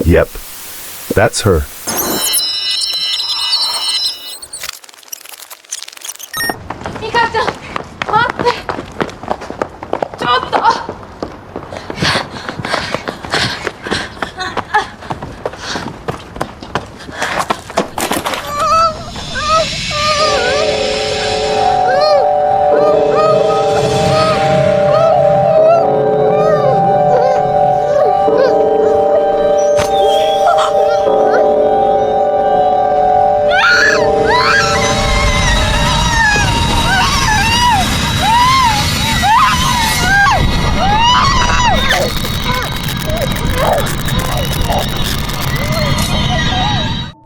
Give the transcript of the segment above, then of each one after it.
Yep, that's her.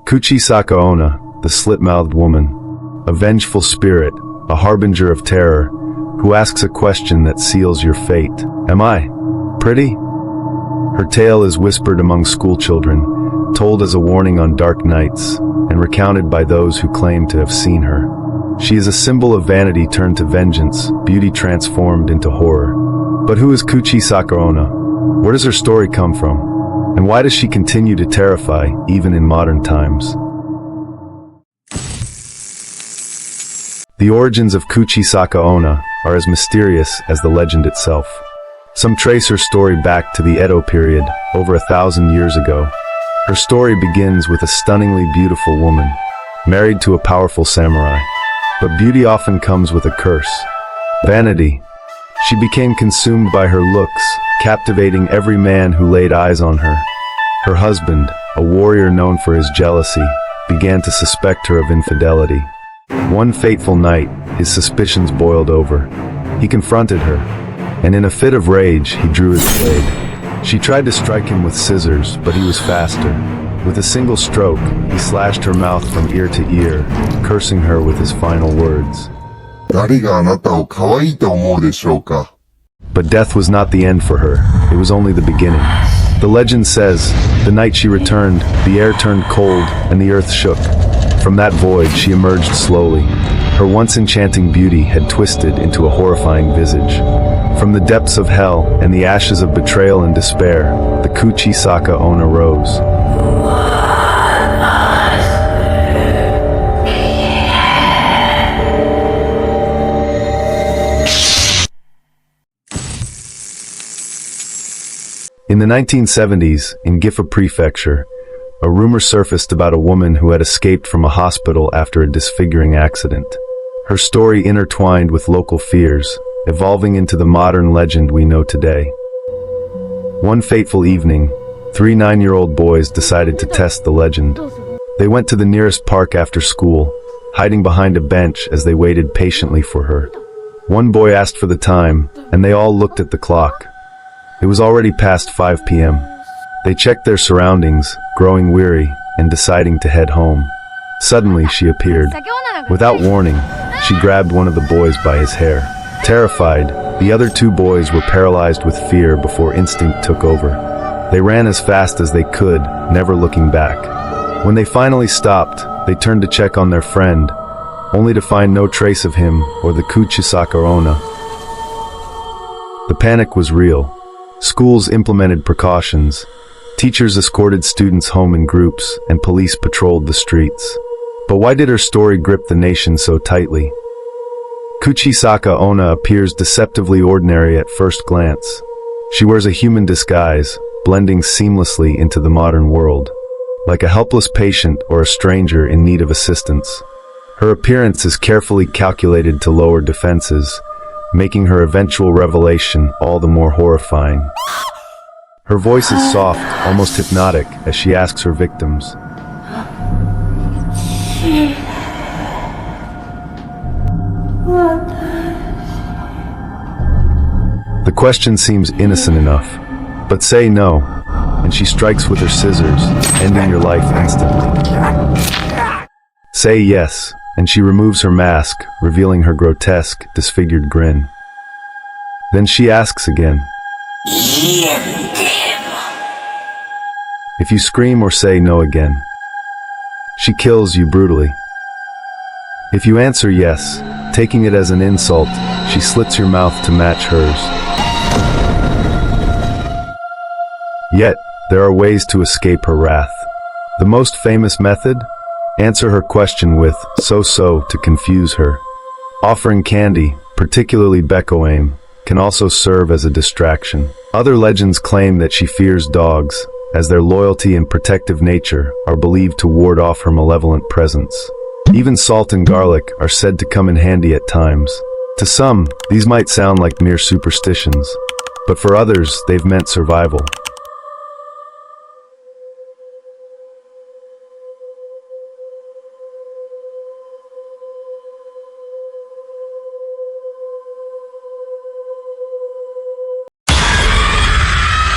Kuchisake Onna, the Slit Mouthed Woman, a vengeful spirit, a harbinger of terror, who asks a question that seals your fate. Am I pretty? Her tale is whispered among schoolchildren, told as a warning on dark nights, and recounted by those who claim to have seen her. She is a symbol of vanity turned to vengeance, beauty transformed into horror. But who is Kuchisake Onna? Where does her story come from? And why does she continue to terrify, even in modern times? The origins of Kuchisake Onna are as mysterious as the legend itself. Some trace her story back to the Edo period, over 1,000 years ago. Her story begins with a stunningly beautiful woman, married to a powerful samurai. But beauty often comes with a curse. Vanity. She became consumed by her looks, captivating every man who laid eyes on her. Her husband, a warrior known for his jealousy, began to suspect her of infidelity. One fateful night, his suspicions boiled over. He confronted her, and in a fit of rage, he drew his blade. She tried to strike him with scissors, but he was faster. With a single stroke, he slashed her mouth from ear to ear, cursing her with his final words. 誰があなたを可愛いと思うでしょうか? But death was not the end for her. It was only the beginning. The legend says, the night she returned, the air turned cold and the earth shook. From that void, she emerged slowly. Her once enchanting beauty had twisted into a horrifying visage. From the depths of hell and the ashes of betrayal and despair, the Kuchisake Onna rose. In the 1970s, in Gifu Prefecture, a rumor surfaced about a woman who had escaped from a hospital after a disfiguring accident. Her story intertwined with local fears, evolving into the modern legend we know today. One fateful evening, 3 9-year-old boys decided to test the legend. They went to the nearest park after school, hiding behind a bench as they waited patiently for her. One boy asked for the time, and they all looked at the clock. It was already past 5 p.m. They checked their surroundings, growing weary, and deciding to head home. Suddenly, she appeared. Without warning, she grabbed one of the boys by his hair. Terrified, the other 2 boys were paralyzed with fear before instinct took over. They ran as fast as they could, never looking back. When they finally stopped, they turned to check on their friend, only to find no trace of him or the Kuchisake Onna. The panic was real. Schools implemented precautions. Teachers escorted students home in groups, and police patrolled the streets. But why did her story grip the nation so tightly? Kuchisake Onna appears deceptively ordinary at first glance. She wears a human disguise, blending seamlessly into the modern world. Like a helpless patient or a stranger in need of assistance. Her appearance is carefully calculated to lower defenses, making her eventual revelation all the more horrifying. Her voice is soft, almost hypnotic, as she asks her victims. The question seems innocent enough, but say no, and she strikes with her scissors, ending your life instantly. Say yes, and she removes her mask, revealing her grotesque, disfigured grin. Then she asks again. If you scream or say no again, she kills you brutally. If you answer yes, Taking it as an insult, she slits your mouth to match hers. Yet, there are ways to escape her wrath. The most famous method? Answer her question with so-so to confuse her. Offering candy, particularly bekko, can also serve as a distraction. Other legends claim that she fears dogs, as their loyalty and protective nature are believed to ward off her malevolent presence. Even salt and garlic are said to come in handy at times. To some, these might sound like mere superstitions, but for others, they've meant survival.